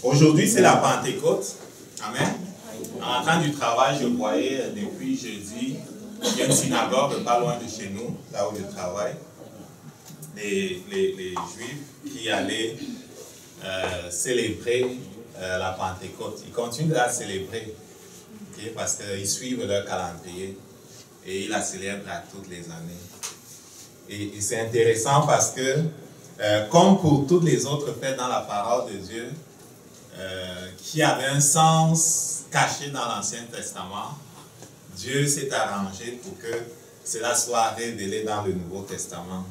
Aujourd'hui, c'est la Pentecôte. Amen. En rentrant du travail, je voyais depuis jeudi, il y a une synagogue pas loin de chez nous, là où je travaille. Les Juifs qui allaient célébrer la Pentecôte. Ils continuent de la célébrer, okay, parce qu'ils suivent leur calendrier et ils la célèbrent à toutes les années. Et c'est intéressant parce que, comme pour toutes les autres fêtes dans la parole de Dieu, qui avaient un sens caché dans l'Ancien Testament, Dieu s'est arrangé pour que cela soit révélé dans le Nouveau Testament.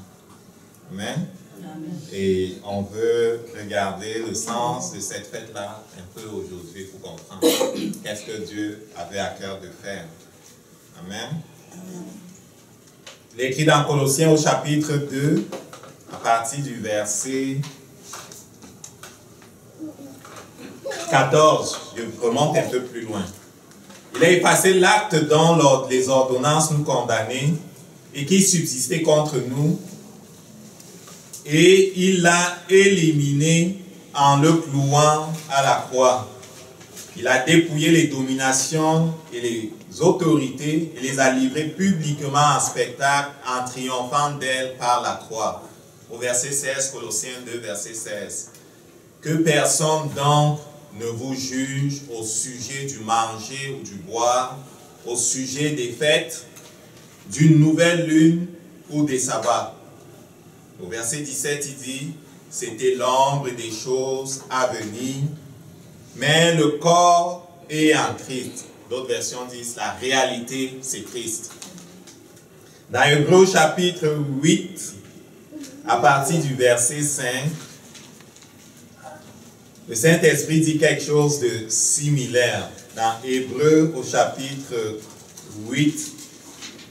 Amen. Amen. Et on veut regarder le sens de cette fête-là un peu aujourd'hui pour comprendre qu'est-ce que Dieu avait à cœur de faire. Amen. Amen. Il est écrit dans Colossiens au chapitre 2, à partir du verset 14, je remonte un peu plus loin. Il a effacé l'acte dont les ordonnances nous condamnaient et qui subsistait contre nous, et il l'a éliminé en le clouant à la croix. Il a dépouillé les dominations et les autorités et les a livrées publiquement en spectacle en triomphant d'elles par la croix. Au verset 16, Colossiens 2, verset 16. Que personne donc ne vous juge au sujet du manger ou du boire, au sujet des fêtes, d'une nouvelle lune ou des sabbats. Au verset 17, il dit, c'était l'ombre des choses à venir, mais le corps est en Christ. D'autres versions disent, la réalité, c'est Christ. Dans Hébreux chapitre 8, à partir du verset 5, le Saint-Esprit dit quelque chose de similaire. Dans Hébreux au chapitre 8,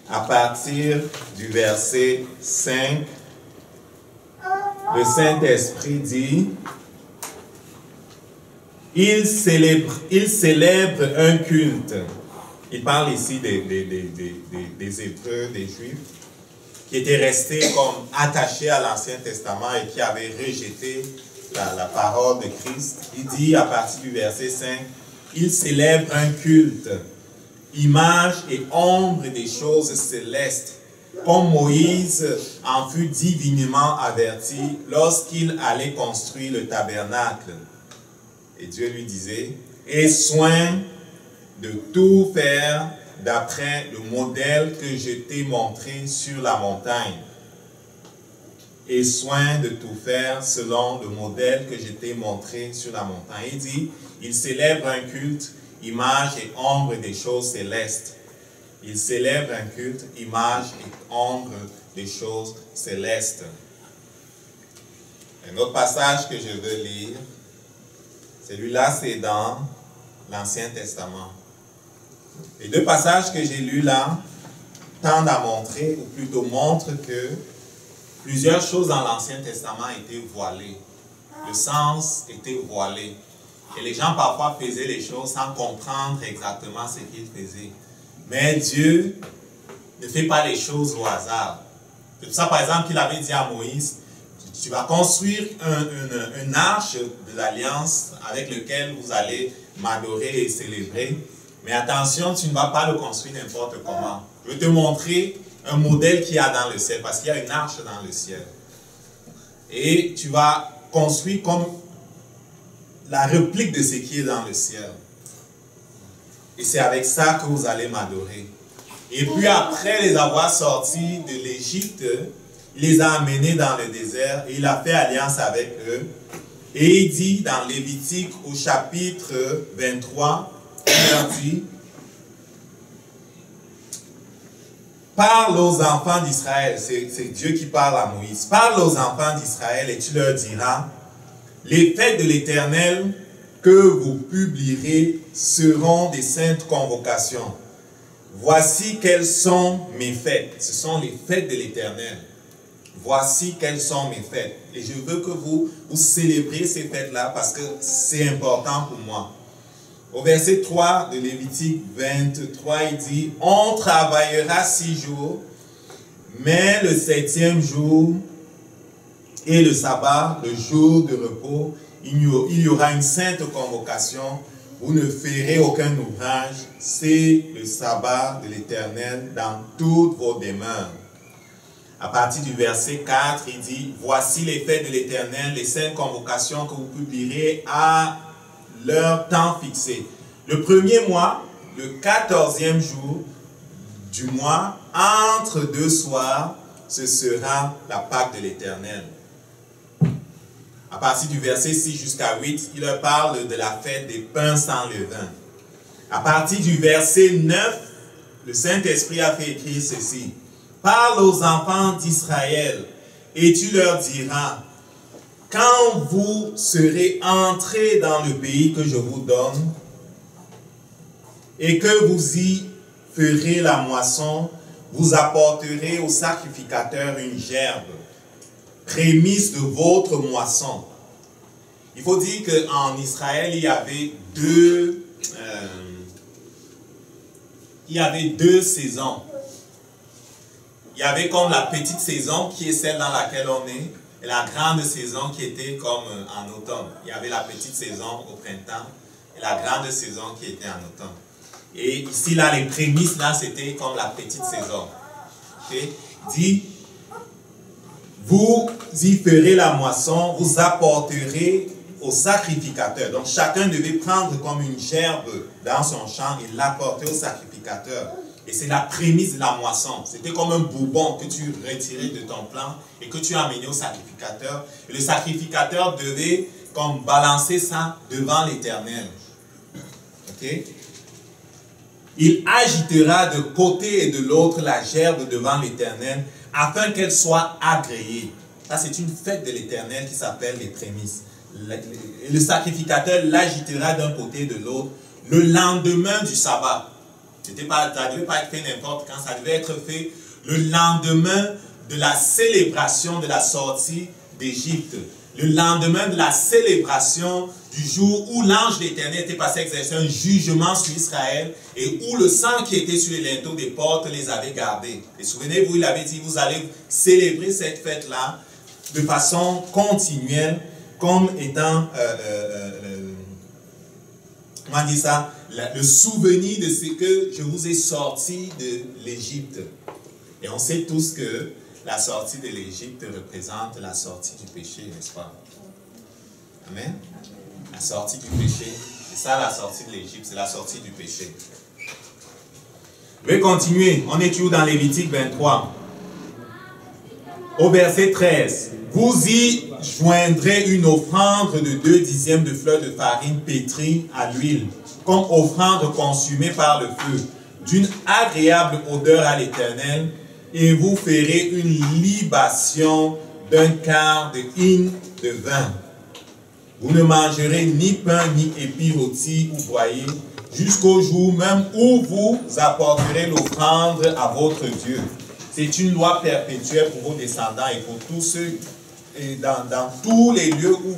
à partir du verset 5, le Saint-Esprit dit, il célèbre un culte. Il parle ici des Hébreux, des Juifs, qui étaient restés comme attachés à l'Ancien Testament et qui avaient rejeté la parole de Christ. Il dit à partir du verset 5, il célèbre un culte, image et ombre des choses célestes, comme Moïse en fut divinement averti lorsqu'il allait construire le tabernacle. Et Dieu lui disait, aie soin de tout faire d'après le modèle que je t'ai montré sur la montagne. Aie soin de tout faire selon le modèle que je t'ai montré sur la montagne. Il dit, il célèbre un culte, image et ombre des choses célestes. Il célèbre un culte, image et ombre des choses célestes. Un autre passage que je veux lire, celui-là c'est dans l'Ancien Testament. Les deux passages que j'ai lus là tendent à montrer, ou plutôt montrent que plusieurs choses dans l'Ancien Testament étaient voilées. Le sens était voilé. Et les gens parfois faisaient les choses sans comprendre exactement ce qu'ils faisaient. Mais Dieu ne fait pas les choses au hasard. C'est pour ça, par exemple, qu'il avait dit à Moïse, tu vas construire une arche de l'alliance avec laquelle vous allez m'adorer et célébrer. Mais attention, tu ne vas pas le construire n'importe comment. Je vais te montrer un modèle qu'il y a dans le ciel, parce qu'il y a une arche dans le ciel. Et tu vas construire comme la réplique de ce qui est dans le ciel. Et c'est avec ça que vous allez m'adorer. Et puis après les avoir sortis de l'Égypte, il les a amenés dans le désert et il a fait alliance avec eux. Et il dit dans Lévitique au chapitre 23, il leur dit, parle aux enfants d'Israël, c'est Dieu qui parle à Moïse, parle aux enfants d'Israël et tu leur diras, les fêtes de l'Éternel que vous publierez seront des saintes convocations. Voici quelles sont mes fêtes. Ce sont les fêtes de l'Éternel. Voici quelles sont mes fêtes. Et je veux que vous célébriez ces fêtes-là parce que c'est important pour moi. Au verset 3 de Lévitique 23, il dit, on travaillera 6 jours, mais le 7e jour et le sabbat, le jour de repos, il y aura une sainte convocation. Vous ne ferez aucun ouvrage. C'est le sabbat de l'Éternel dans toutes vos demeures. À partir du verset 4, il dit, voici les fêtes de l'Éternel, les saintes convocations que vous publierez à leur temps fixé. Le premier mois, le 14e jour du mois, entre deux soirs, ce sera la Pâque de l'Éternel. À partir du verset 6 jusqu'à 8, il leur parle de la fête des pains sans levain. À partir du verset 9, le Saint-Esprit a fait écrire ceci. Parle aux enfants d'Israël et tu leur diras, quand vous serez entrés dans le pays que je vous donne et que vous y ferez la moisson, vous apporterez au sacrificateur une gerbe, prémisse de votre moisson. Il faut dire qu'en Israël, il y avait deux saisons. Il y avait comme la petite saison qui est celle dans laquelle on est, et la grande saison qui était comme en automne. Il y avait la petite saison au printemps et la grande saison qui était en automne. Et ici, là, les prémices, là, c'était comme la petite saison. Okay? Il dit, vous y ferez la moisson, vous apporterez au sacrificateur. Donc, chacun devait prendre comme une gerbe dans son champ et l'apporter au sacrificateur. Et c'est la prémisse de la moisson. C'était comme un bourbon que tu retirais de ton plan et que tu amenais au sacrificateur. Et le sacrificateur devait comme balancer ça devant l'Éternel. Ok? Il agitera de côté et de l'autre la gerbe devant l'Éternel afin qu'elle soit agréée. Ça, c'est une fête de l'Éternel qui s'appelle les prémices. Le sacrificateur l'agitera d'un côté et de l'autre le lendemain du sabbat. Ça ne devait pas être fait n'importe quand, ça devait être fait le lendemain de la célébration de la sortie d'Égypte. Le lendemain de la célébration du jour où l'ange de l'Éternel était passé exercer un jugement sur Israël et où le sang qui était sur les linteaux des portes les avait gardés. Et souvenez-vous, il avait dit, vous allez célébrer cette fête-là de façon continuelle comme étant, comment on dit ça, le souvenir de ce que je vous ai sorti de l'Égypte. Et on sait tous que la sortie de l'Égypte représente la sortie du péché, n'est-ce pas? Amen. La sortie du péché, c'est ça la sortie de l'Égypte, c'est la sortie du péché. Je vais continuer, on est toujours dans Lévitique 23. Au verset 13, vous y joindrez une offrande de 2 dixièmes de fleur de farine pétrie à l'huile, comme offrande consumée par le feu, d'une agréable odeur à l'Éternel, et vous ferez une libation d'un quart de hin de vin. Vous ne mangerez ni pain ni épis rôtis ou broyés, jusqu'au jour même où vous apporterez l'offrande à votre Dieu. C'est une loi perpétuelle pour vos descendants et pour tous ceux, et dans tous les lieux où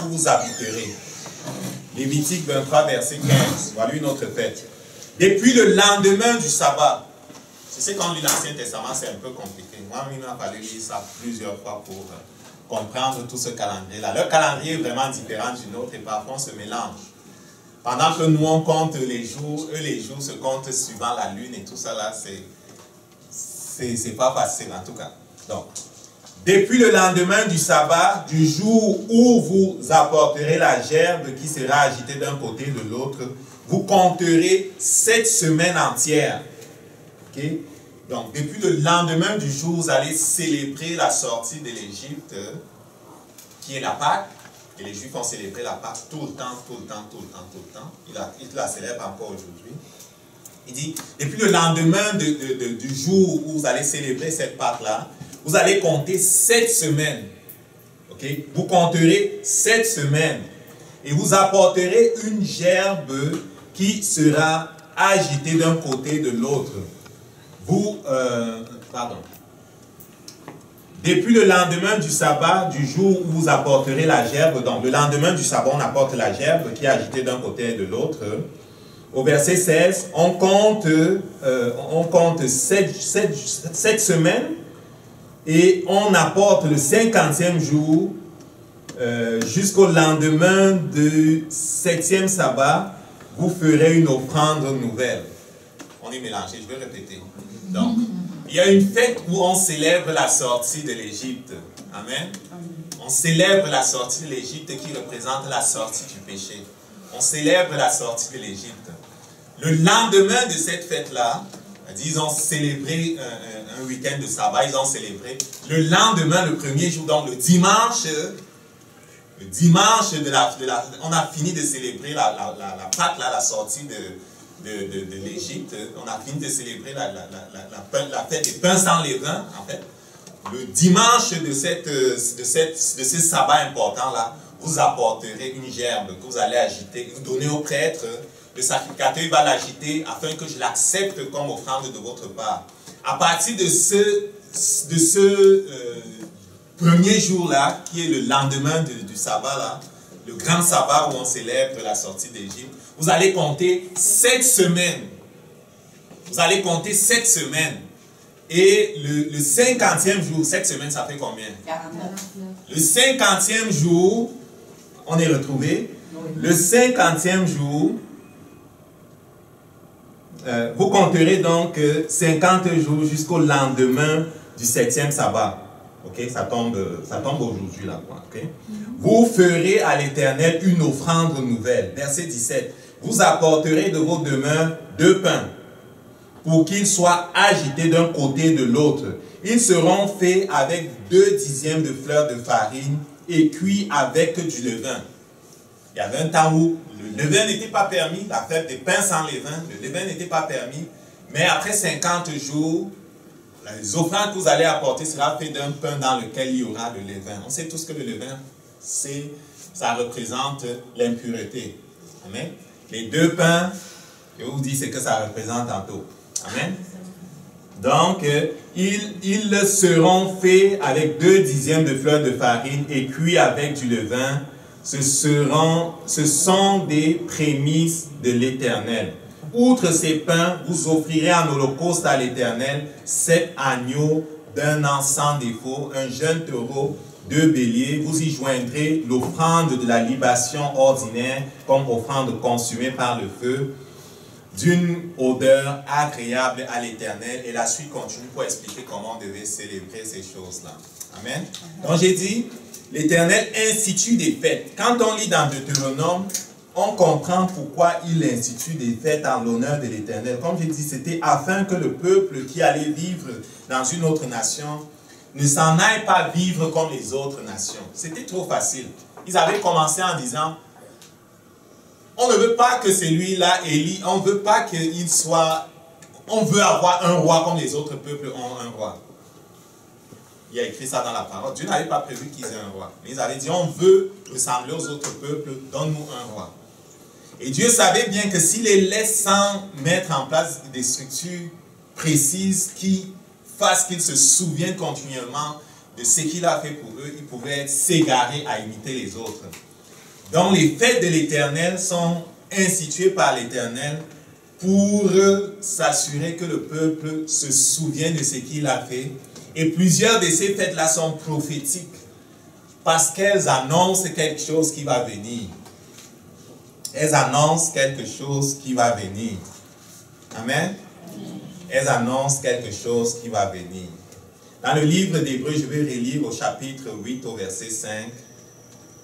vous habiterez. Lévitique 23, verset 15. Voilà une autre fête. Depuis le lendemain du sabbat. Je sais qu'on lit l'Ancien Testament, c'est un peu compliqué. Moi, il m'a fallu lire ça plusieurs fois pour comprendre tout ce calendrier-là. Leur calendrier est vraiment différent du nôtre et parfois on se mélange. Pendant que nous, on compte les jours, eux, les jours se comptent suivant la lune et tout ça là, c'est pas facile en tout cas. Donc, depuis le lendemain du sabbat, du jour où vous apporterez la gerbe qui sera agitée d'un côté et de l'autre, vous compterez 7 semaines entières. Okay? Donc, depuis le lendemain du jour, vous allez célébrer la sortie de l'Égypte, qui est la Pâque. Et les Juifs ont célébré la Pâque tout le temps, tout le temps, tout le temps, tout le temps. Ils la célèbrent encore aujourd'hui. Il dit, depuis le lendemain du jour où vous allez célébrer cette Pâque-là, vous allez compter 7 semaines. Okay? Vous compterez 7 semaines. Et vous apporterez une gerbe qui sera agitée d'un côté et de l'autre. Depuis le lendemain du sabbat, du jour où vous apporterez la gerbe, donc le lendemain du sabbat, on apporte la gerbe qui est agitée d'un côté et de l'autre. Au verset 16, on compte 7 semaines et on apporte le 50e jour jusqu'au lendemain du 7e sabbat, vous ferez une offrande nouvelle. On est mélangé, je vais répéter. Donc, il y a une fête où on célèbre la sortie de l'Égypte. Amen. On célèbre la sortie de l'Égypte qui représente la sortie du péché. On célèbre la sortie de l'Égypte. Le lendemain de cette fête-là, ils ont célébré un week-end de sabbat, ils ont célébré. Le lendemain, le premier jour, donc le dimanche on a fini de célébrer la Pâque, la sortie de l'Égypte. On a fini de célébrer la fête des pains sans levain, en fait. Le dimanche de ce sabbat important-là, vous apporterez une gerbe que vous allez agiter, vous donnez au prêtre. Le sacrificateur va l'agiter afin que je l'accepte comme offrande de votre part. À partir de ce premier jour-là, qui est le lendemain du sabbat-là, le grand sabbat où on célèbre la sortie d'Égypte, vous allez compter 7 semaines. Vous allez compter 7 semaines. Et le 50e jour, 7 semaines, ça fait combien? 49. Le 50e jour, on est retrouvé. Le 50e jour, vous compterez donc 50 jours jusqu'au lendemain du 7e sabbat. Ok, ça tombe aujourd'hui là. Okay? Vous ferez à l'Éternel une offrande nouvelle. Verset 17. Vous apporterez de vos demeures 2 pains pour qu'ils soient agités d'un côté et de l'autre. Ils seront faits avec 2 dixièmes de fleurs de farine et cuits avec du levain. Il y avait un temps où le levain n'était pas permis, la fête des pains sans levain, le levain n'était pas permis. Mais après 50 jours, les offrandes que vous allez apporter sera fait d'un pain dans lequel il y aura le levain. On sait tous que le levain, ça représente l'impureté. Amen. Les 2 pains, je vous dis ce que ça représente tantôt. Amen. Donc, ils seront faits avec 2 dixièmes de fleurs de farine et cuits avec du levain. Ce sont des prémices de l'Éternel. Outre ces pains, vous offrirez en holocauste à l'Éternel 7 agneaux d'un an sans défaut, un jeune taureau, 2 béliers. Vous y joindrez l'offrande de la libation ordinaire comme offrande consumée par le feu, d'une odeur agréable à l'Éternel. Et la suite continue pour expliquer comment on devait célébrer ces choses-là. Amen. Donc j'ai dit, l'Éternel institue des fêtes. Quand on lit dans Deutéronome, on comprend pourquoi il institue des fêtes en l'honneur de l'Éternel. Comme j'ai dit, c'était afin que le peuple qui allait vivre dans une autre nation ne s'en aille pas vivre comme les autres nations. C'était trop facile. Ils avaient commencé en disant, on ne veut pas que celui-là élit, on ne veut pas qu'il soit, on veut avoir un roi comme les autres peuples ont un roi. Il y a écrit ça dans la parole. Dieu n'avait pas prévu qu'ils aient un roi. Mais ils avaient dit, on veut ressembler aux autres peuples, donne-nous un roi. Et Dieu savait bien que s'il les laisse sans mettre en place des structures précises qui fassent qu'ils se souviennent continuellement de ce qu'il a fait pour eux, ils pouvaient s'égarer à imiter les autres. Donc les fêtes de l'Éternel sont instituées par l'Éternel pour s'assurer que le peuple se souvienne de ce qu'il a fait. Et plusieurs de ces fêtes-là sont prophétiques parce qu'elles annoncent quelque chose qui va venir. Elles annoncent quelque chose qui va venir. Amen. Elles annoncent quelque chose qui va venir. Dans le livre d'Hébreux, je vais relire au chapitre 8, au verset 5.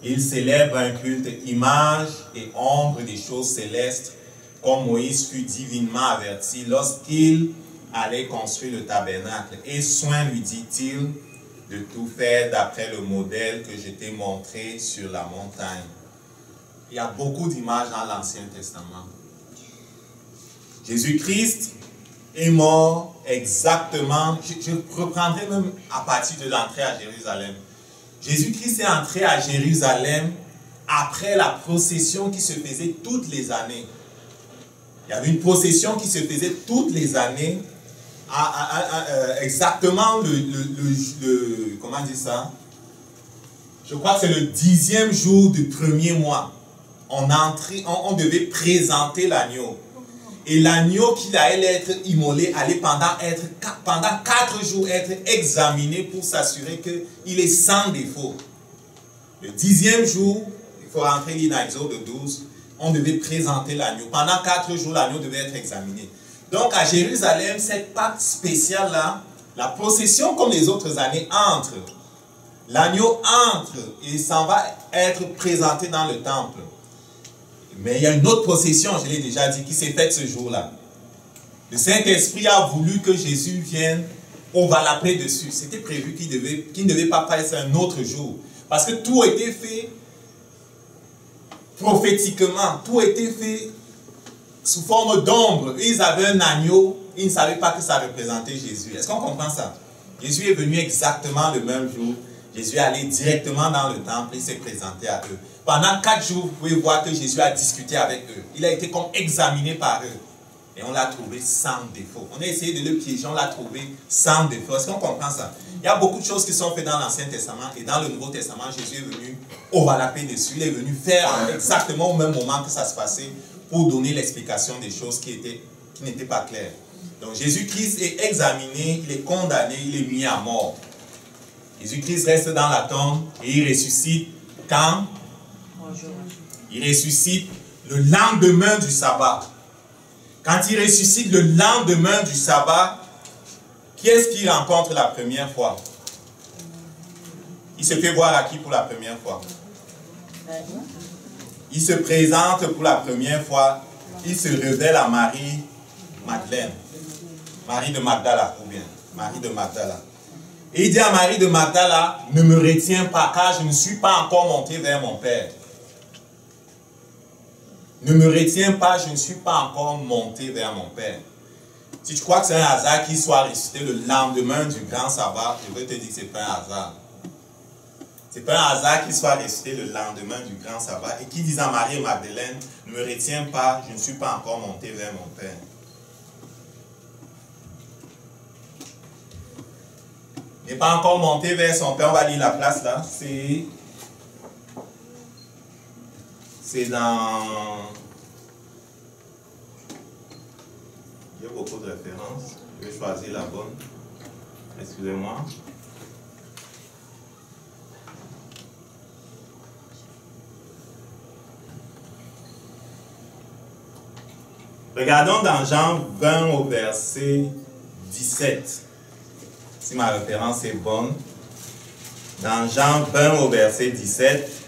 Il célèbre un culte image et ombre des choses célestes, comme Moïse fut divinement averti lorsqu'il allait construire le tabernacle. Et soin, lui dit-il, de tout faire d'après le modèle que je t'ai montré sur la montagne. Il y a beaucoup d'images dans l'Ancien Testament. Jésus-Christ est mort exactement, je reprendrai même à partir de l'entrée à Jérusalem. Jésus-Christ est entré à Jérusalem après la procession qui se faisait toutes les années. Il y avait une procession qui se faisait toutes les années, exactement comment dire ça? Je crois que c'est le 10e jour du premier mois. On devait présenter l'agneau. Et l'agneau qui allait être immolé allait pendant 4 jours être examiné pour s'assurer qu'il est sans défaut. Le 10e jour, il faut rentrer dans Exode 12, on devait présenter l'agneau. Pendant 4 jours, l'agneau devait être examiné. Donc à Jérusalem, cette Pâque spéciale-là, la procession comme les autres années entre. L'agneau entre et s'en va être présenté dans le temple. Mais il y a une autre procession, je l'ai déjà dit, qui s'est faite ce jour-là. Le Saint-Esprit a voulu que Jésus vienne overlapper dessus. C'était prévu qu'il ne devait pas passer un autre jour. Parce que tout était fait prophétiquement. Tout était fait sous forme d'ombre. Ils avaient un agneau, ils ne savaient pas que ça représentait Jésus. Est-ce qu'on comprend ça? Jésus est venu exactement le même jour. Jésus est allé directement dans le temple et s'est présenté à eux. Pendant 4 jours, vous pouvez voir que Jésus a discuté avec eux. Il a été comme examiné par eux. Et on l'a trouvé sans défaut. On a essayé de le piéger, on l'a trouvé sans défaut. Est-ce qu'on comprend ça? Il y a beaucoup de choses qui sont faites dans l'Ancien Testament et dans le Nouveau Testament, Jésus est venu overlapper dessus. Il est venu faire exactement au même moment que ça se passait pour donner l'explication des choses qui n'étaient pas claires. Donc Jésus-Christ est examiné, il est condamné, il est mis à mort. Jésus-Christ reste dans la tombe et il ressuscite quand? Il ressuscite le lendemain du sabbat. Quand il ressuscite le lendemain du sabbat, qui est-ce qu'il rencontre la première fois? Il se fait voir à qui pour la première fois? Il se présente pour la première fois. Il se révèle à Marie-Madeleine. Marie de Magdala, ou bien Marie de Magdala. Et il dit à Marie de Magdala, ne me retiens pas, car je ne suis pas encore monté vers mon Père. Ne me retiens pas, je ne suis pas encore monté vers mon Père. Si tu crois que c'est un hasard qu'il soit ressuscité le lendemain du grand sabbat, je veux te dire que ce n'est pas un hasard. Ce n'est pas un hasard qu'il soit ressuscité le lendemain du grand sabbat et qu'il dise à Marie et Magdeleine, ne me retiens pas, je ne suis pas encore monté vers mon Père. Il n'est pas encore monté vers son Père, on va lire la place là, c'est dans... Il y a beaucoup de références. Je vais choisir la bonne. Excusez-moi. Regardons dans Jean 20 au verset 17. Si ma référence est bonne. Dans Jean 20 au verset 17.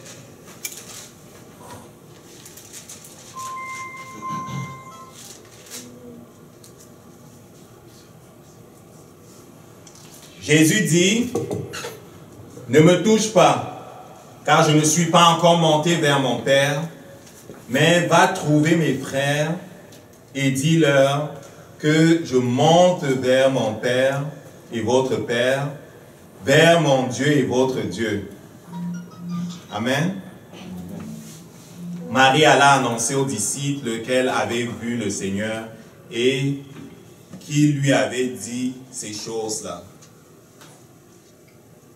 Jésus dit, ne me touche pas, car je ne suis pas encore monté vers mon Père, mais va trouver mes frères et dis-leur que je monte vers mon Père et votre Père, vers mon Dieu et votre Dieu. Amen. Marie alla annoncer aux disciples lequel avait vu le Seigneur et qui lui avait dit ces choses-là.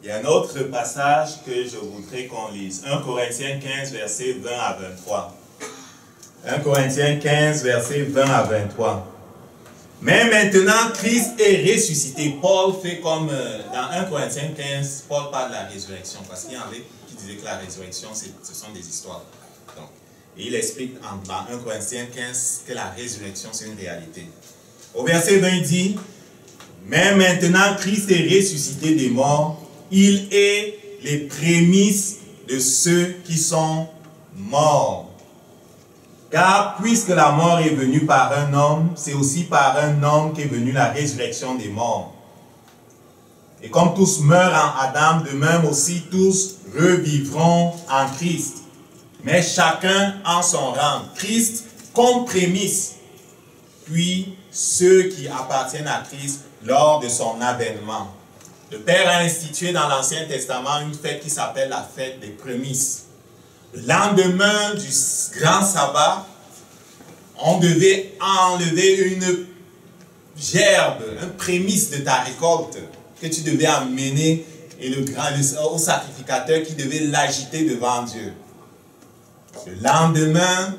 Il y a un autre passage que je voudrais qu'on lise. 1 Corinthiens 15, versets 20 à 23. 1 Corinthiens 15, versets 20 à 23. Mais maintenant, Christ est ressuscité. Paul fait comme dans 1 Corinthiens 15, Paul parle de la résurrection. Parce qu'il y en avait qui disaient que la résurrection, ce sont des histoires. Donc, et il explique dans 1 Corinthiens 15 que la résurrection, c'est une réalité. Au verset 20, il dit, mais maintenant, Christ est ressuscité des morts. Il est les prémices de ceux qui sont morts. Car puisque la mort est venue par un homme, c'est aussi par un homme qu'est venue la résurrection des morts. Et comme tous meurent en Adam, de même aussi tous revivront en Christ. Mais chacun en son rang. Christ comme prémisse, puis ceux qui appartiennent à Christ lors de son avènement. Le Père a institué dans l'Ancien Testament une fête qui s'appelle la fête des prémices. Le lendemain du grand sabbat, on devait enlever une gerbe, un prémisse de ta récolte que tu devais amener et au sacrificateur qui devait l'agiter devant Dieu. Le lendemain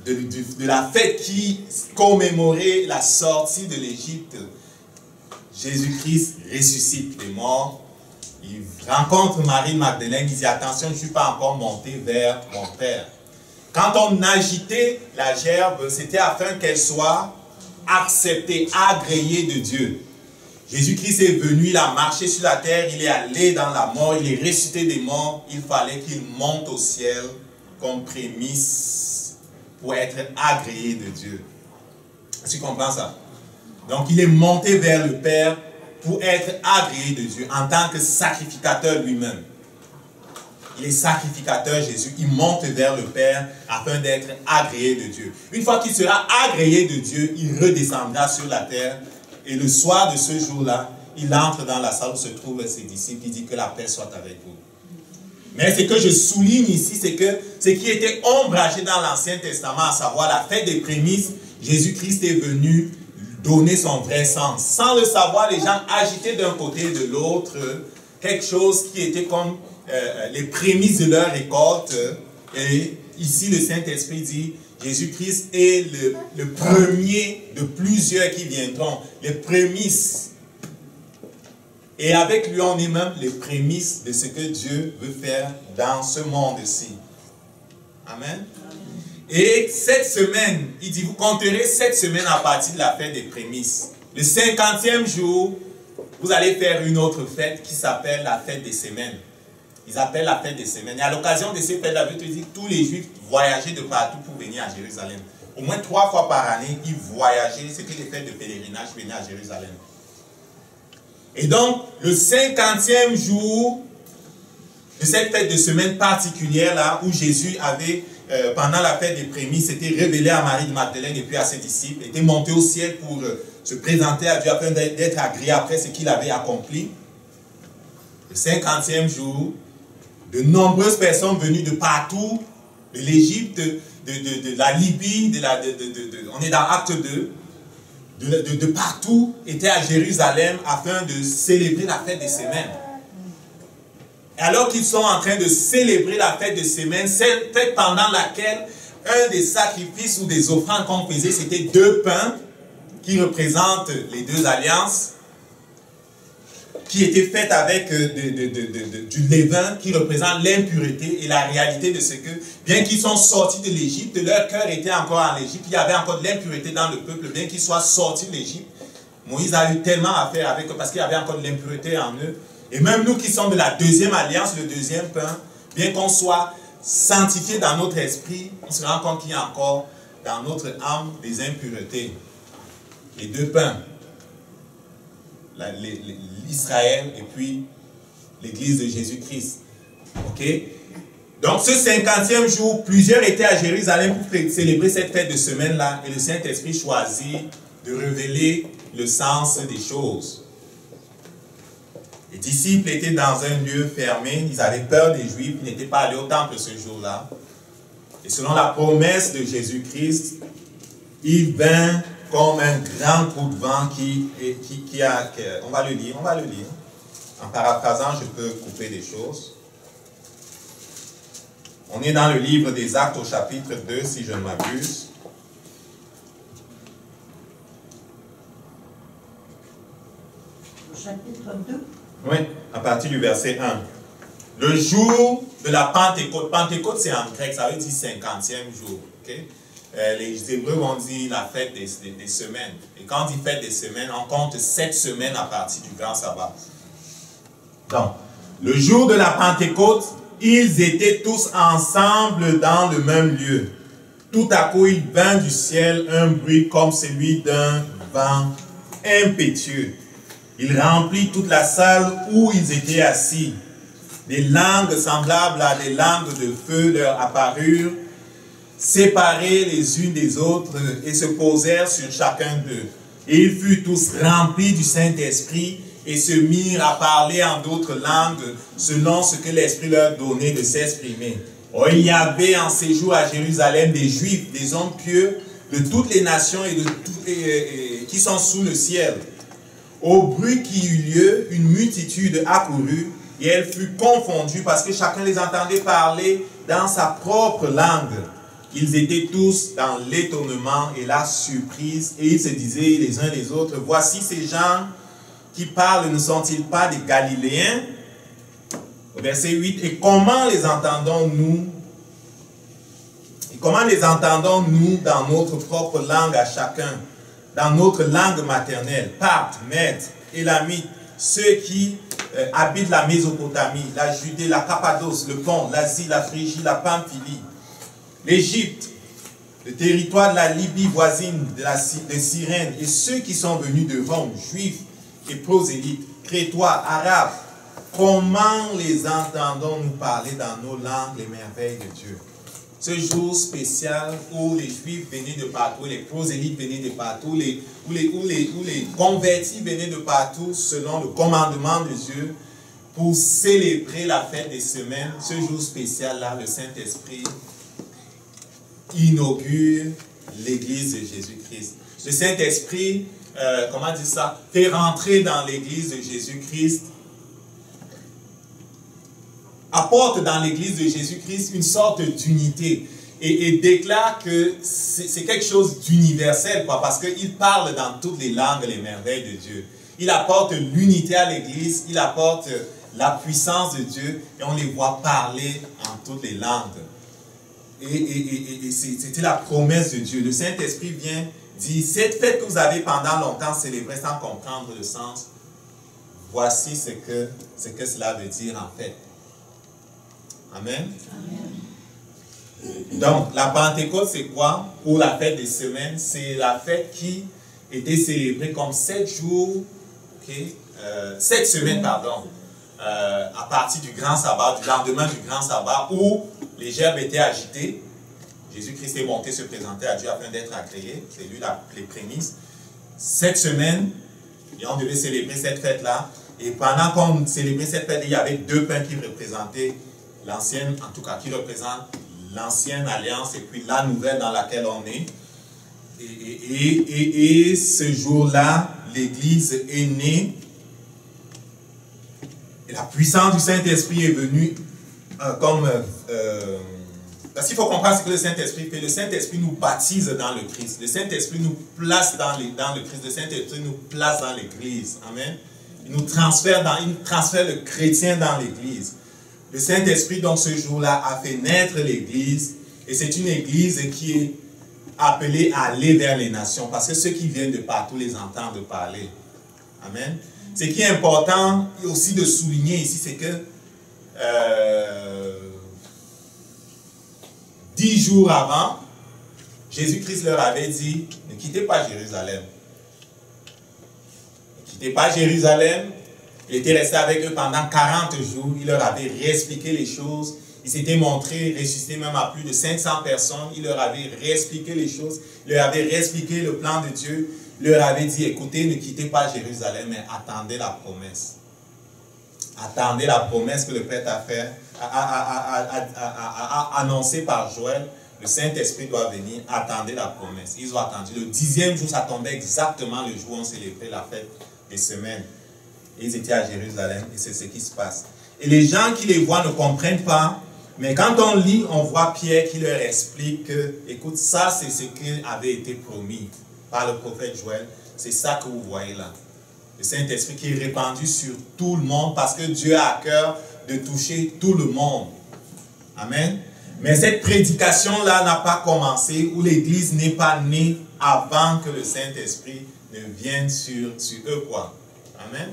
de la fête qui commémorait la sortie de l'Égypte, Jésus-Christ ressuscite des morts il rencontre Marie Magdeleine, il dit attention, je ne suis pas encore monté vers mon Père. Quand on agitait la gerbe, c'était afin qu'elle soit acceptée, agréée de Dieu. Jésus-Christ est venu, il a marché sur la terre, il est allé dans la mort, il est ressuscité des morts. Il fallait qu'il monte au ciel comme prémisse pour être agréé de Dieu. Tu comprends ça? Donc il est monté vers le Père pour être agréé de Dieu en tant que sacrificateur lui-même. Il est sacrificateur, Jésus. Il monte vers le Père afin d'être agréé de Dieu. Une fois qu'il sera agréé de Dieu, il redescendra sur la terre. Et le soir de ce jour-là, il entre dans la salle où se trouvent ses disciples. Il dit que la paix soit avec vous. Mais ce que je souligne ici, c'est que ce qui était ombragé dans l'Ancien Testament, à savoir la fête des prémices, Jésus-Christ est venu donner son vrai sens. Sans le savoir, les gens agitaient d'un côté et de l'autre quelque chose qui était comme les prémices de leur récolte. Et ici, le Saint-Esprit dit, Jésus-Christ est le premier de plusieurs qui viendront, les prémices. Et avec lui, on est même les prémices de ce que Dieu veut faire dans ce monde-ci. Amen. Et cette semaine, il dit, vous compterez cette semaine à partir de la fête des prémices. Le 50e jour, vous allez faire une autre fête qui s'appelle la fête des semaines. Ils appellent la fête des semaines. Et à l'occasion de ces fêtes, la Bible te dit que tous les Juifs voyageaient de partout pour venir à Jérusalem. Au moins 3 fois par année, ils voyageaient. C'était les fêtes de pèlerinage, venaient à Jérusalem. Et donc, le 50e jour de cette fête de semaine particulière-là, où Jésus avait, pendant la fête des prémices, s'était révélé à Marie de Magdeleine et puis à ses disciples, était monté au ciel pour se présenter à Dieu afin d'être agréé après ce qu'il avait accompli. Le 50e jour, de nombreuses personnes venues de partout, de l'Égypte, de la Libye, on est dans Acte 2, de partout, étaient à Jérusalem afin de célébrer la fête des semaines. Et alors qu'ils sont en train de célébrer la fête des semaines, cette fête pendant laquelle un des sacrifices ou des offrandes qu'on faisait, c'était 2 pains qui représentent les 2 alliances, qui étaient faites avec du levain qui représente l'impureté et la réalité de ce que, bien qu'ils sont sortis de l'Égypte, leur cœur était encore en Égypte, il y avait encore de l'impureté dans le peuple, bien qu'ils soient sortis de l'Égypte. Moïse a eu tellement à faire avec eux parce qu'il y avait encore de l'impureté en eux. Et même nous qui sommes de la 2e alliance, le 2e pain, bien qu'on soit sanctifiés dans notre esprit, on se rend compte qu'il y a encore dans notre âme des impuretés. Les 2 pains. L'Israël et puis l'église de Jésus-Christ. Ok? Donc ce 50e jour, plusieurs étaient à Jérusalem pour célébrer cette fête de semaine-là et le Saint-Esprit choisit de révéler le sens des choses. Les disciples étaient dans un lieu fermé, ils avaient peur des Juifs, ils n'étaient pas allés au temple ce jour-là. Et selon la promesse de Jésus-Christ, il vint comme un grand coup de vent on va le lire. En paraphrasant, je peux couper des choses. On est dans le livre des Actes au chapitre 2, si je ne m'abuse. Au chapitre 2? Oui, à partir du verset 1. Le jour de la Pentecôte. Pentecôte, c'est en grec, ça veut dire 50e jour. Okay? Les Hébreux ont dit la fête des semaines. Et quand on dit fête des semaines, on compte 7 semaines à partir du grand sabbat. Donc, le jour de la Pentecôte, ils étaient tous ensemble dans le même lieu. Tout à coup, il vint du ciel un bruit comme celui d'un vent impétueux. Il remplit toute la salle où ils étaient assis. Des langues semblables à des langues de feu leur apparurent, séparés les unes des autres, et se posèrent sur chacun d'eux. Et ils furent tous remplis du Saint-Esprit et se mirent à parler en d'autres langues selon ce que l'Esprit leur donnait de s'exprimer. Oh, il y avait en séjour à Jérusalem des Juifs, des hommes pieux de toutes les nations et qui sont sous le ciel. Au bruit qui eut lieu, une multitude accourut et elle fut confondue parce que chacun les entendait parler dans sa propre langue. Ils étaient tous dans l'étonnement et la surprise et ils se disaient les uns les autres, voici ces gens qui parlent, ne sont-ils pas des Galiléens? au verset 8, et comment les entendons-nous? Et comment les entendons-nous dans notre propre langue à chacun, dans notre langue maternelle, Parthes, Mèdes, Élamites, ceux qui habitent la Mésopotamie, la Judée, la Cappadoce, le Pont, l'Asie, la Phrygie, la Pamphylie, l'Égypte, le territoire de la Libye voisine, de Cyrène, et ceux qui sont venus de Rome, juifs et prosélytes, crétois, arabes, comment les entendons-nous parler dans nos langues les merveilles de Dieu? Ce jour spécial où les juifs venaient de partout, les prosélytes venaient de partout, où les convertis venaient de partout selon le commandement de Dieu pour célébrer la fête des semaines. Ce jour spécial-là, le Saint-Esprit inaugure l'église de Jésus-Christ. Le Saint-Esprit, comment dire ça, fait rentrer dans l'église de Jésus-Christ, apporte dans l'église de Jésus-Christ une sorte d'unité et déclare que c'est quelque chose d'universel, parce qu'il parle dans toutes les langues les merveilles de Dieu. Il apporte l'unité à l'église, il apporte la puissance de Dieu et on les voit parler en toutes les langues. Et c'était la promesse de Dieu. Le Saint-Esprit vient dire, cette fête que vous avez pendant longtemps célébrée sans comprendre le sens, voici ce que cela veut dire en fait. Amen. Amen. Donc, la Pentecôte, c'est quoi? Pour la fête des semaines, c'est la fête qui était célébrée comme 7 jours, 7 semaines, pardon, à partir du grand sabbat, du lendemain du grand sabbat, où les gerbes étaient agitées. Jésus-Christ est monté se présenter à Dieu afin d'être agréé. C'est lui les prémices. 7 semaines, et on devait célébrer cette fête-là. Et pendant qu'on célébrait cette fête, il y avait 2 pains qui représentaient l'ancienne, en tout cas, qui représente l'ancienne alliance et puis la nouvelle dans laquelle on est. Et ce jour-là, l'Église est née. Et la puissance du Saint-Esprit est venue parce qu'il faut comprendre ce que le Saint-Esprit fait. Le Saint-Esprit nous baptise dans le Christ. Le Saint-Esprit nous place dans le Christ. Le Saint-Esprit nous place dans l'Église. Amen. Il nous transfère le chrétien dans l'Église. Le Saint-Esprit, donc, ce jour-là, a fait naître l'Église. Et c'est une Église qui est appelée à aller vers les nations. Parce que ceux qui viennent de partout les entendent parler. Amen. Ce qui est important aussi de souligner ici, c'est que 10 jours avant, Jésus-Christ leur avait dit, ne quittez pas Jérusalem. Ne quittez pas Jérusalem. Il était resté avec eux pendant 40 jours. Il leur avait réexpliqué les choses. Il s'était montré, ressuscité même à plus de 500 personnes. Il leur avait réexpliqué les choses. Il leur avait réexpliqué le plan de Dieu. Il leur avait dit, écoutez, ne quittez pas Jérusalem, mais attendez la promesse. Attendez la promesse que le prêtre a annoncée par Joël. Le Saint-Esprit doit venir. Attendez la promesse. Ils ont attendu. Le 10e jour, ça tombait exactement le jour où on célébrait la fête des semaines. Ils étaient à Jérusalem et c'est ce qui se passe. Et les gens qui les voient ne comprennent pas. Mais quand on lit, on voit Pierre qui leur explique que, écoute, ça c'est ce qui avait été promis par le prophète Joël. C'est ça que vous voyez là. Le Saint-Esprit qui est répandu sur tout le monde parce que Dieu a à cœur de toucher tout le monde. Amen. Mais cette prédication-là n'a pas commencé, où l'Église n'est pas née avant que le Saint-Esprit ne vienne sur eux, quoi. Amen.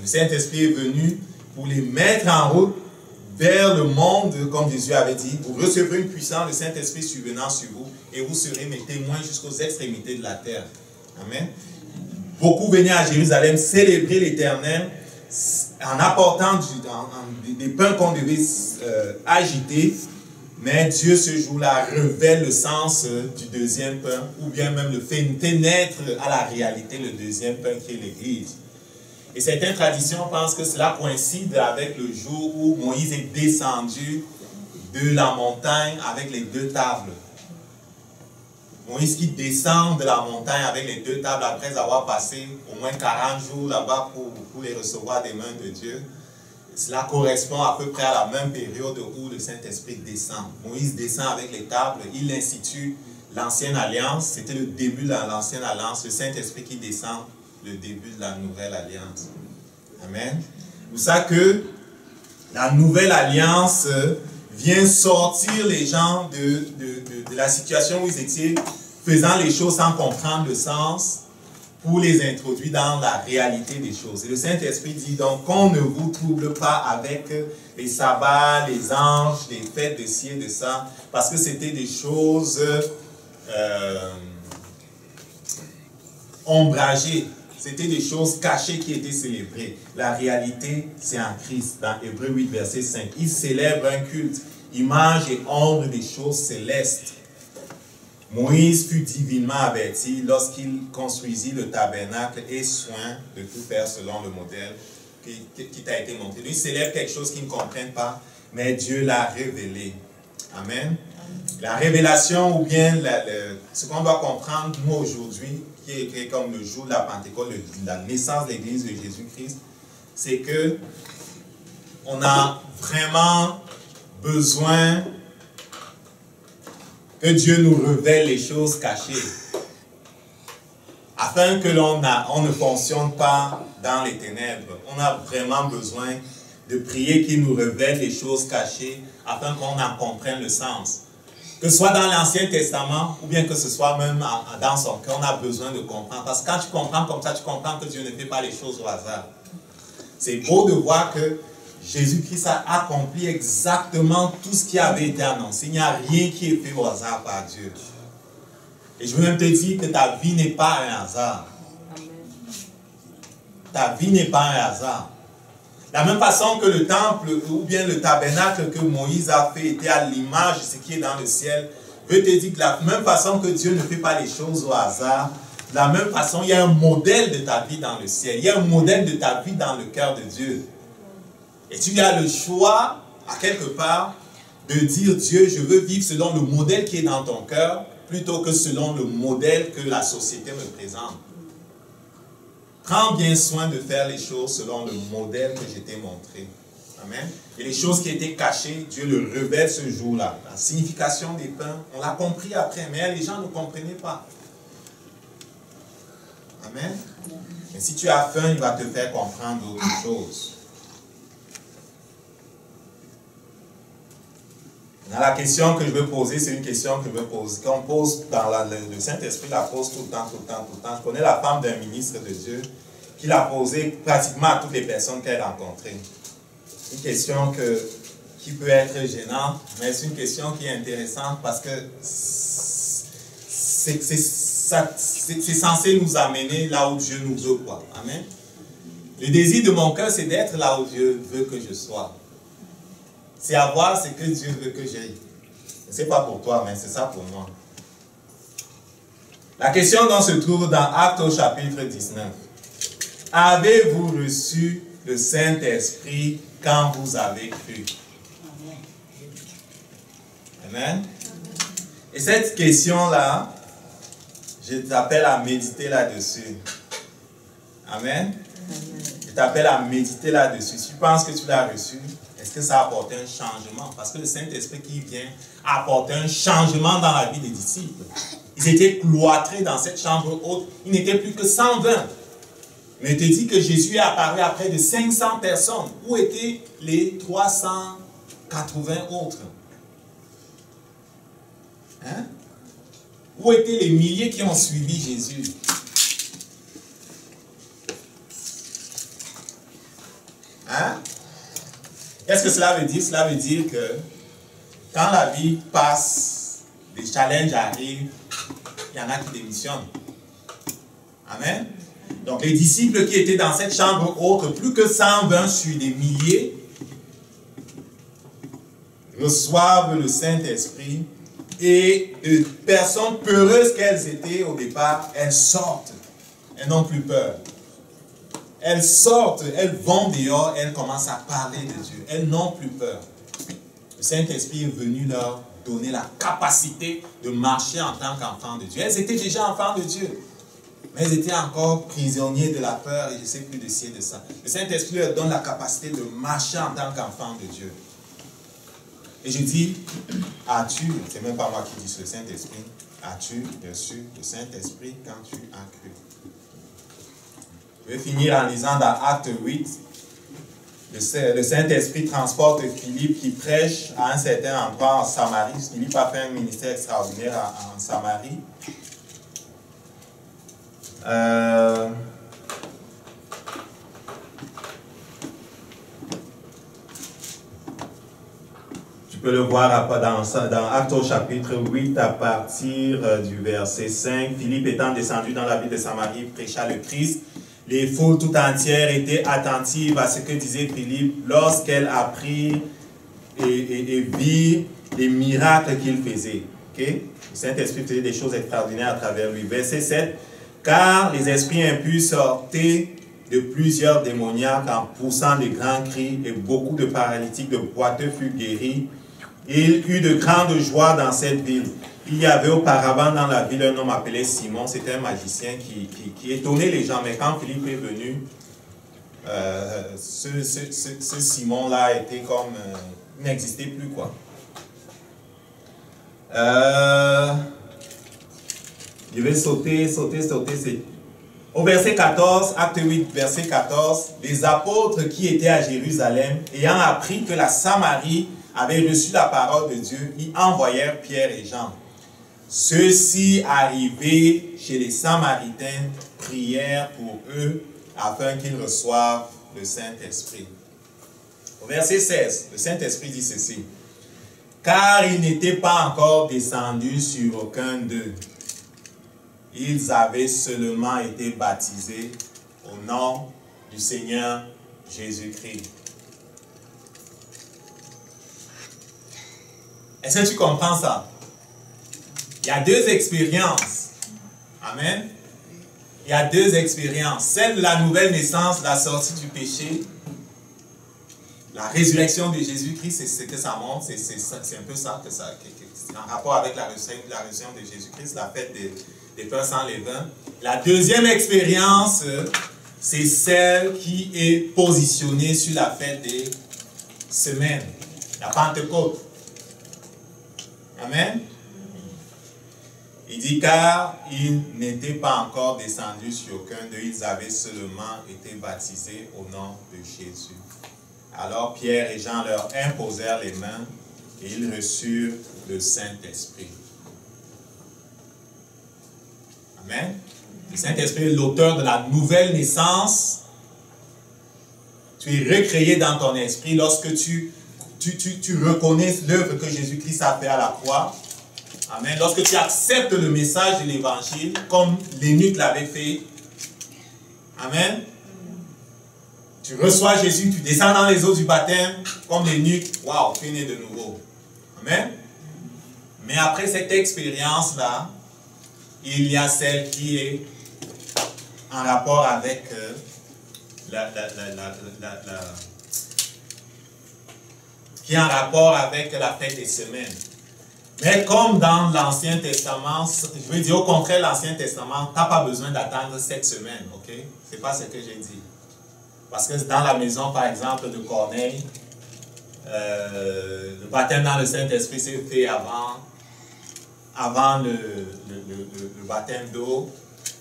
Le Saint-Esprit est venu pour les mettre en route vers le monde, comme Jésus avait dit. Vous recevrez une puissance, le Saint-Esprit survenant sur vous, et vous serez mes témoins jusqu'aux extrémités de la terre. Amen. Beaucoup venaient à Jérusalem célébrer l'Éternel en apportant des pains qu'on devait agiter. Mais Dieu, ce jour-là, révèle le sens du deuxième pain, ou bien même le fait naître à la réalité le deuxième pain qui est l'Église. Et certaines traditions pensent que cela coïncide avec le jour où Moïse est descendu de la montagne avec les 2 tables. Moïse qui descend de la montagne avec les 2 tables après avoir passé au moins 40 jours là-bas pour les recevoir des mains de Dieu. Cela correspond à peu près à la même période où le Saint-Esprit descend. Moïse descend avec les tables, il institue l'ancienne alliance. C'était le début de l'ancienne alliance. Le Saint-Esprit qui descend, le début de la nouvelle alliance. Amen. Vous savez que la nouvelle alliance vient sortir les gens de la situation où ils étaient faisant les choses sans comprendre le sens pour les introduire dans la réalité des choses. Et le Saint-Esprit dit donc qu'on ne vous trouble pas avec les sabbats, les anges, les fêtes de ci et de ça, parce que c'était des choses ombragées. C'était des choses cachées qui étaient célébrées. La réalité, c'est en Christ, dans Hébreux 8, verset 5. Il célèbre un culte, image et ombre des choses célestes. Moïse fut divinement averti lorsqu'il construisit le tabernacle et soin de tout faire selon le modèle qui t'a été montré. Lui, il célèbre quelque chose qu'ils ne comprennent pas, mais Dieu l'a révélé. Amen. La révélation, ou bien ce qu'on doit comprendre, nous aujourd'hui, qui est écrit comme le jour de la Pentecôte, la naissance de l'Église de Jésus-Christ, c'est que on a vraiment besoin que Dieu nous révèle les choses cachées, afin que on ne fonctionne pas dans les ténèbres. On a vraiment besoin de prier qu'il nous révèle les choses cachées, afin qu'on en comprenne le sens. Que ce soit dans l'Ancien Testament, ou bien que ce soit même dans son cœur, on a besoin de comprendre. Parce que quand tu comprends comme ça, tu comprends que Dieu ne fait pas les choses au hasard. C'est beau de voir que Jésus-Christ a accompli exactement tout ce qui avait été annoncé. Il n'y a rien qui est fait au hasard par Dieu. Et je veux même te dire que ta vie n'est pas un hasard. Ta vie n'est pas un hasard. De la même façon que le temple ou bien le tabernacle que Moïse a fait était à l'image de ce qui est dans le ciel, je veux te dire que de la même façon que Dieu ne fait pas les choses au hasard, de la même façon, il y a un modèle de ta vie dans le ciel. Il y a un modèle de ta vie dans le cœur de Dieu. Et tu as le choix, à quelque part, de dire, Dieu, je veux vivre selon le modèle qui est dans ton cœur, plutôt que selon le modèle que la société me présente. Prends bien soin de faire les choses selon le modèle que je t'ai montré. Amen. Et les choses qui étaient cachées, Dieu le révèle ce jour-là. La signification des pains, on l'a compris après, mais les gens ne comprenaient pas. Amen. Mais si tu as faim, il va te faire comprendre d'autres choses. La question que je veux poser, c'est une question que je veux poser, qu'on pose dans le Saint-Esprit, la pose tout le temps. Je connais la femme d'un ministre de Dieu qui l'a posée pratiquement à toutes les personnes qu'elle a rencontrées. Une question qui peut être gênante, mais c'est une question qui est intéressante parce que c'est censé nous amener là où Dieu nous veut, quoi. Amen. Le désir de mon cœur, c'est d'être là où Dieu veut que je sois. C'est avoir ce que Dieu veut que j'aie. Ce n'est pas pour toi, mais c'est ça pour moi. La question dont se trouve dans Actes au chapitre 19. Avez-vous reçu le Saint-Esprit quand vous avez cru? Amen. Et cette question-là, je t'appelle à méditer là-dessus. Amen. Je t'appelle à méditer là-dessus. Si tu penses que tu l'as reçu, est-ce que ça a apporté un changement? Parce que le Saint-Esprit qui vient apporter un changement dans la vie des disciples. Ils étaient cloîtrés dans cette chambre haute. Ils n'étaient plus que 120. Mais il te dit que Jésus est apparu à près de 500 personnes. Où étaient les 380 autres? Hein? Où étaient les milliers qui ont suivi Jésus? Hein? Qu'est-ce que cela veut dire? Cela veut dire que quand la vie passe, des challenges arrivent, il y en a qui démissionnent. Amen. Donc les disciples qui étaient dans cette chambre haute, plus que 120 sur des milliers, reçoivent le Saint-Esprit et de personnes peureuses qu'elles étaient au départ, elles sortent. Elles n'ont plus peur. Elles sortent, elles vont dehors, elles commencent à parler de Dieu. Elles n'ont plus peur. Le Saint-Esprit est venu leur donner la capacité de marcher en tant qu'enfants de Dieu. Elles étaient déjà enfants de Dieu, mais elles étaient encore prisonniers de la peur et je ne sais plus de ci et de ça. Le Saint-Esprit leur donne la capacité de marcher en tant qu'enfants de Dieu. Et je dis, as-tu, c'est même pas moi qui dis sur le Saint-Esprit, as-tu reçu le Saint-Esprit quand tu as cru? Je vais finir en lisant dans Acte 8, le Saint-Esprit transporte Philippe qui prêche à un certain endroit en Samarie. Philippe a fait un ministère extraordinaire en Samarie. Tu peux le voir dans Actes au chapitre 8 à partir du verset 5. Philippe étant descendu dans la ville de Samarie, prêcha le Christ. Les foules tout entières étaient attentives à ce que disait Philippe lorsqu'elle apprit et vit les miracles qu'il faisait. Okay? Le Saint-Esprit faisait des choses extraordinaires à travers lui. Verset 7. Car les esprits impurs sortaient de plusieurs démoniaques en poussant de grands cris et beaucoup de paralytiques, de boiteux furent guéris. Il eut de grandes joies dans cette ville. Il y avait auparavant dans la ville un homme appelé Simon, c'était un magicien qui étonnait les gens. Mais quand Philippe est venu, ce Simon-là était comme... il n'existait plus, quoi. Je vais sauter. Au verset 14, acte 8, verset 14, les apôtres qui étaient à Jérusalem, ayant appris que la Samarie avait reçu la parole de Dieu, y envoyèrent Pierre et Jean. Ceux-ci, arrivés chez les Samaritains, prièrent pour eux afin qu'ils reçoivent le Saint-Esprit. Au verset 16, le Saint-Esprit dit ceci. Car il n'était pas encore descendu sur aucun d'eux. Ils avaient seulement été baptisés au nom du Seigneur Jésus-Christ. Est-ce que tu comprends ça? Il y a deux expériences. Amen. Il y a deux expériences. Celle de la nouvelle naissance, la sortie du péché, la résurrection de Jésus-Christ, c'est ce que ça montre. C'est un peu ça que ça, en rapport avec la résurrection de Jésus-Christ, la fête des pains sans levain. La deuxième expérience, c'est celle qui est positionnée sur la fête des semaines, la Pentecôte. Amen. Il dit car ils n'étaient pas encore descendus sur aucun d'eux, ils avaient seulement été baptisés au nom de Jésus. Alors Pierre et Jean leur imposèrent les mains et ils reçurent le Saint-Esprit. Amen. Le Saint-Esprit est l'auteur de la nouvelle naissance. Tu es recréé dans ton esprit lorsque tu reconnais l'œuvre que Jésus-Christ a fait à la croix. Amen. Lorsque tu acceptes le message de l'évangile, comme l'eunuque l'avait fait. Amen. Tu reçois Jésus, tu descends dans les eaux du baptême, comme l'eunuque. Waouh, tu es né de nouveau. Amen. Mais après cette expérience-là, il y a celle qui est en rapport avec qui est en rapport avec la fête des semaines. Mais comme dans l'Ancien Testament, je veux dire au contraire, l'Ancien Testament, tu n'as pas besoin d'attendre 7 semaines, ok? Ce n'est pas ce que j'ai dit. Parce que dans la maison, par exemple, de Corneille, le baptême dans le Saint-Esprit s'est fait avant le baptême d'eau.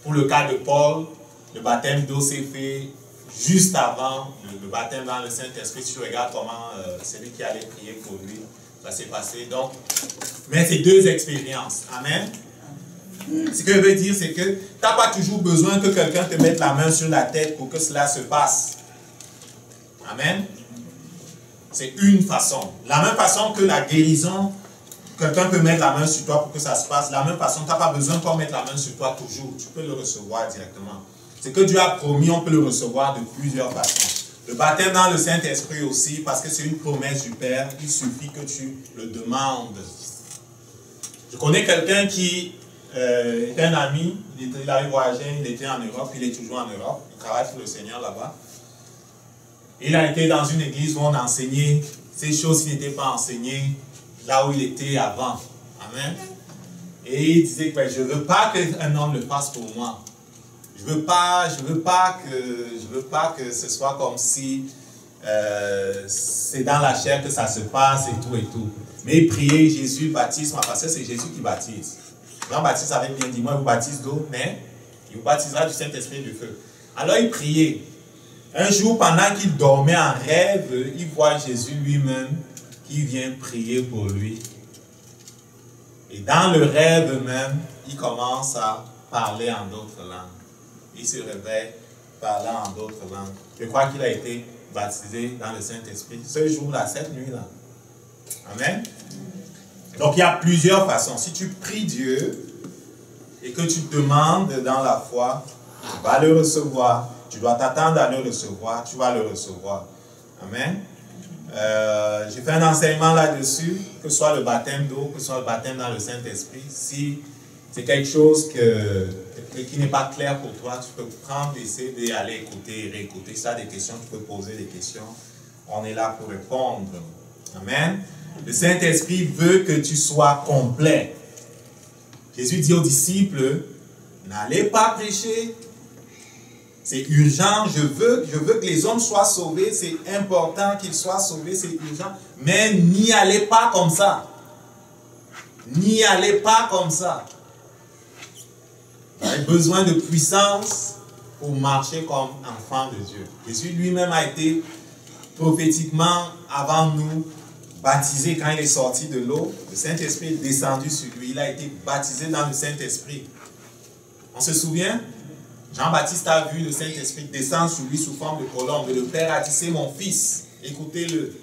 Pour le cas de Paul, le baptême d'eau s'est fait juste avant le baptème dans le Saint-Esprit. Tu regardes comment celui qui allait prier pour lui, ça s'est passé. Donc, mais c'est deux expériences. Amen. Ce que je veux dire, c'est que tu n'as pas toujours besoin que quelqu'un te mette la main sur la tête pour que cela se passe. Amen. C'est une façon. La même façon que la guérison, quelqu'un peut mettre la main sur toi pour que ça se passe. La même façon, tu n'as pas besoin qu'on mette la main sur toi toujours. Tu peux le recevoir directement. Ce que Dieu a promis, on peut le recevoir de plusieurs façons. Le baptème dans le Saint-Esprit aussi, parce que c'est une promesse du Père. Il suffit que tu le demandes. Je connais quelqu'un qui est un ami. Il avait voyagé, il était en Europe, il est toujours en Europe. Il travaille pour le Seigneur là-bas. Il a été dans une église où on enseignait ces choses qui n'étaient pas enseignées là où il était avant. Amen. Et il disait que je ne veux pas qu'un homme le fasse pour moi. Je veux pas que ce soit comme si c'est dans la chair que ça se passe et tout. Mais prier, Jésus baptise, parce que c'est Jésus qui baptise. Jean-Baptiste avait bien dit, moi je vous baptise d'eau, mais il vous baptisera du Saint-Esprit et du feu. Alors il priait. Un jour, pendant qu'il dormait en rêve, il voit Jésus lui-même qui vient prier pour lui. Et dans le rêve même, il commence à parler en d'autres langues. Il se réveille parlant en d'autres langues. Je crois qu'il a été baptisé dans le Saint-Esprit ce jour-là, cette nuit-là. Amen. Donc il y a plusieurs façons. Si tu pries Dieu et que tu demandes dans la foi, tu vas le recevoir. Tu dois t'attendre à le recevoir, tu vas le recevoir. Amen. J'ai fait un enseignement là-dessus, que ce soit le baptême d'eau, que ce soit le baptême dans le Saint-Esprit. Si c'est quelque chose qui n'est pas clair pour toi, tu peux prendre des CD et aller écouter et réécouter. Si tu as des questions, tu peux poser des questions. On est là pour répondre. Amen. Le Saint-Esprit veut que tu sois complet. Jésus dit aux disciples, n'allez pas prêcher. C'est urgent, je veux que les hommes soient sauvés, c'est important qu'ils soient sauvés, c'est urgent. Mais n'y allez pas comme ça. N'y allez pas comme ça. Vous avez besoin de puissance pour marcher comme enfant de Dieu. Jésus lui-même a été prophétiquement avant nous baptisé quand il est sorti de l'eau. Le Saint-Esprit est descendu sur lui. Il a été baptisé dans le Saint-Esprit. On se souvient? Jean-Baptiste a vu le Saint-Esprit descendre sur lui sous forme de colombe. Et le Père a dit, c'est mon fils. Écoutez-le.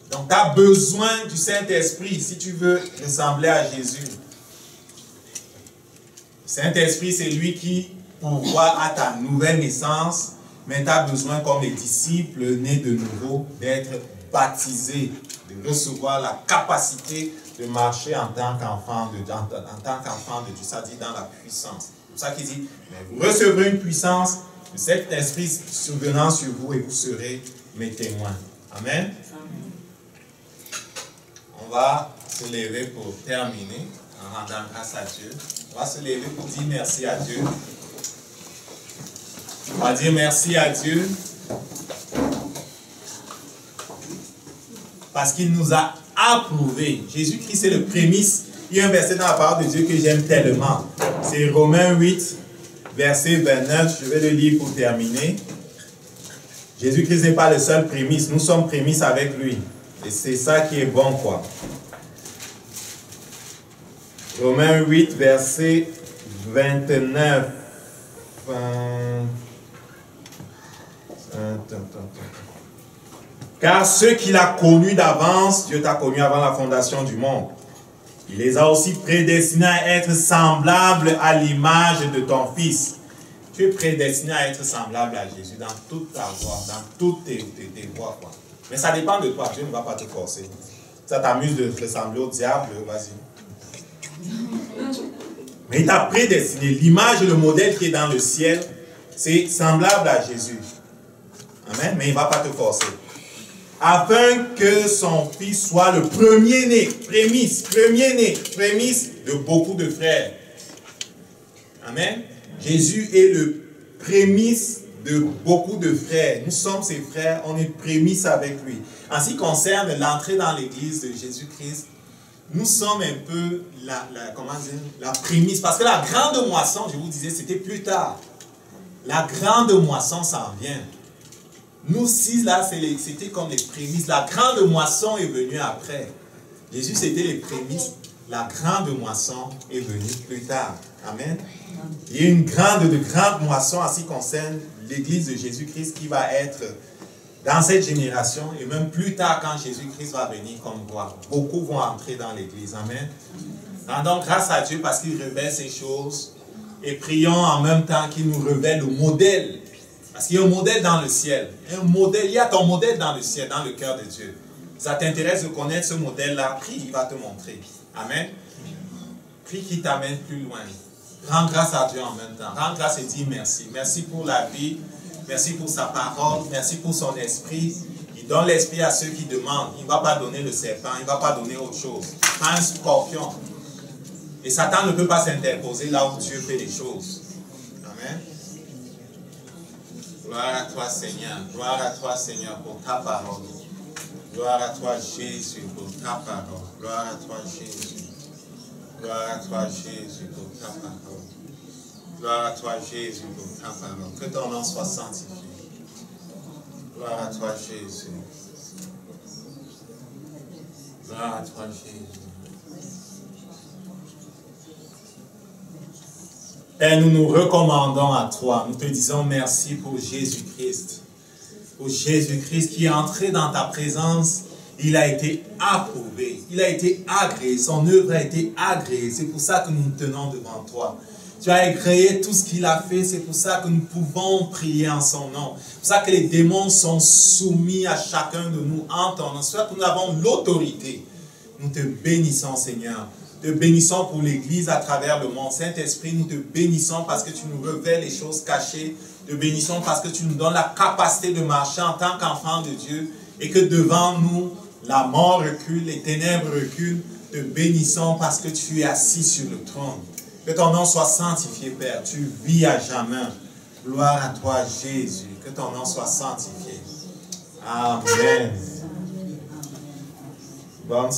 Donc, tu as besoin du Saint-Esprit si tu veux ressembler à Jésus. Le Saint-Esprit, c'est lui qui pourvoit à ta nouvelle naissance, mais tu as besoin, comme les disciples nés de nouveau, d'être baptisés, de recevoir la capacité de marcher en tant qu'enfant de Dieu, ça dit dans la puissance. C'est pour ça qu'il dit, mais vous recevrez une puissance de cet esprit survenant sur vous et vous serez mes témoins. Amen. On va se lever pour terminer en rendant grâce à Dieu. On va se lever pour dire merci à Dieu. On va dire merci à Dieu parce qu'il nous a approuvés. Jésus-Christ est le prémisse. Il y a un verset dans la parole de Dieu que j'aime tellement. C'est Romains 8, verset 29. Je vais le lire pour terminer. Jésus-Christ n'est pas le seul prémisse. Nous sommes prémices avec lui. Et c'est ça qui est bon, quoi. Romains 8, verset 29. Car ceux qu'il a connus d'avance, Dieu t'a connu avant la fondation du monde. Il les a aussi prédestinés à être semblables à l'image de ton Fils. Tu es prédestiné à être semblable à Jésus dans toute ta voie, dans toutes tes voies, quoi. Mais ça dépend de toi, Dieu ne va pas te forcer. Ça t'amuse de ressembler au diable, vas-y. Mais il t'a prédestiné. L'image et le modèle qui est dans le ciel, c'est semblable à Jésus. Amen. Mais il ne va pas te forcer. Afin que son fils soit le premier-né, prémisse de beaucoup de frères. Amen. Jésus est le prémisse de beaucoup de frères. Nous sommes ses frères, on est prémisse avec lui. En ce qui concerne l'entrée dans l'église de Jésus-Christ, nous sommes un peu la prémisse. Parce que la grande moisson, je vous disais, c'était plus tard. La grande moisson s'en vient. Nous six, là, c'était comme les prémices. La grande moisson est venue après. Jésus, c'était les prémices. La grande moisson est venue plus tard. Amen. Il y a une grande moisson en ce qui concerne l'église de Jésus-Christ qui va être dans cette génération et même plus tard quand Jésus-Christ va venir comme roi. Beaucoup vont entrer dans l'église. Amen. Rendons grâce à Dieu parce qu'il révèle ces choses et prions en même temps qu'il nous révèle le modèle. Parce qu'il y a un modèle dans le ciel. Il y a ton modèle dans le ciel, dans le cœur de Dieu. Ça t'intéresse de connaître ce modèle-là, prie, il va te montrer. Amen. Prie qui t'amène plus loin. Rends grâce à Dieu en même temps. Rends grâce et dis merci. Merci pour la vie. Merci pour sa parole. Merci pour son esprit. Il donne l'esprit à ceux qui demandent. Il ne va pas donner le serpent. Il ne va pas donner autre chose. Un scorpion. Et Satan ne peut pas s'interposer là où Dieu fait les choses. Amen. Gloire à toi, Seigneur. Gloire à toi, Seigneur, pour ta parole. Gloire à toi, Jésus, pour ta parole. Gloire à toi, Jésus. Gloire à toi, Jésus, pour ta parole. Gloire à toi, Jésus, pour ta parole. Que ton nom soit sanctifié. Gloire à toi, Jésus. Gloire à toi, Jésus. Père, nous nous recommandons à toi. Nous te disons merci pour Jésus-Christ. Pour Jésus-Christ qui est entré dans ta présence. Il a été approuvé. Il a été agréé. Son œuvre a été agréée. C'est pour ça que nous nous tenons devant toi. Tu as agréé tout ce qu'il a fait. C'est pour ça que nous pouvons prier en son nom. C'est pour ça que les démons sont soumis à chacun de nous en ton nom. C'est pour ça que nous avons l'autorité. Nous te bénissons, Seigneur. Te bénissons pour l'Église à travers le monde. Saint-Esprit, nous te bénissons parce que tu nous révèles les choses cachées. Te bénissons parce que tu nous donnes la capacité de marcher en tant qu'enfant de Dieu et que devant nous, la mort recule, les ténèbres reculent. Te bénissons parce que tu es assis sur le trône. Que ton nom soit sanctifié, Père. Tu vis à jamais. Gloire à toi, Jésus. Que ton nom soit sanctifié. Amen. Bonne